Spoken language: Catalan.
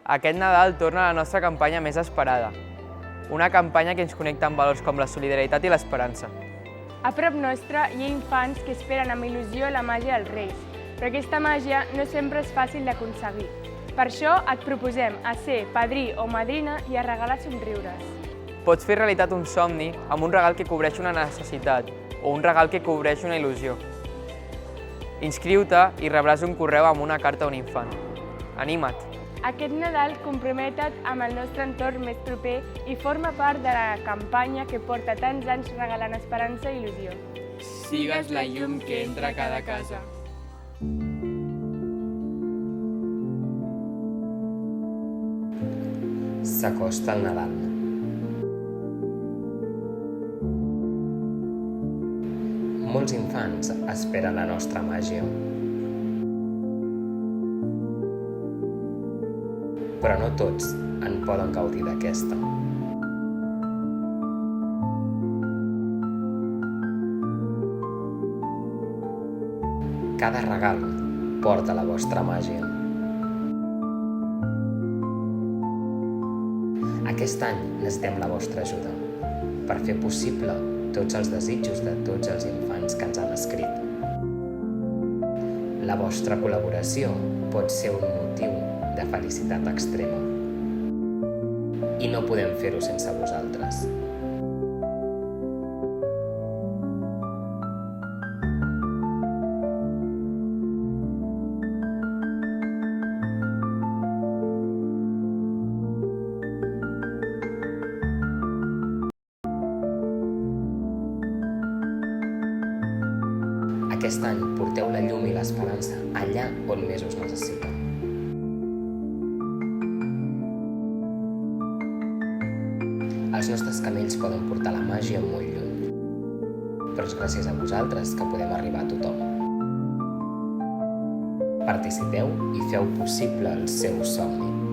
Aquest Nadal torna la nostra campanya més esperada. Una campanya que ens connecta amb valors com la solidaritat i l'esperança. A prop nostre hi ha infants que esperen amb il·lusió la màgia dels Reis, però aquesta màgia no sempre és fàcil d'aconseguir. Per això et proposem a ser padrí o madrina i a regalar somriures. Pots fer realitat un somni amb un regal que cobreix una necessitat o un regal que cobreix una il·lusió. Inscriu-te i rebràs un correu amb una carta a un infant. Anima't! Aquest Nadal compromete't amb el nostre entorn més proper i forma part de la campanya que porta tants anys regalant esperança i il·lusió. Sigues la llum que entra a cada casa. S'acosta el Nadal. Molts infants esperen la nostra màgia. Però no tots en poden gaudir d'aquesta. Cada regal porta la vostra màgia. Aquest any necessitem la vostra ajuda per fer possible tots els desitjos de tots els infants que ens han escrit. La vostra col·laboració pot ser un motiu de felicitat extrema. I no podem fer-ho sense vosaltres. Aquest any porteu la llum i l'esperança allà on més us necessita. Els nostres camells poden portar la màgia molt lluny, però és gràcies a vosaltres que podem arribar a tothom. Participeu i feu possible el seu somni.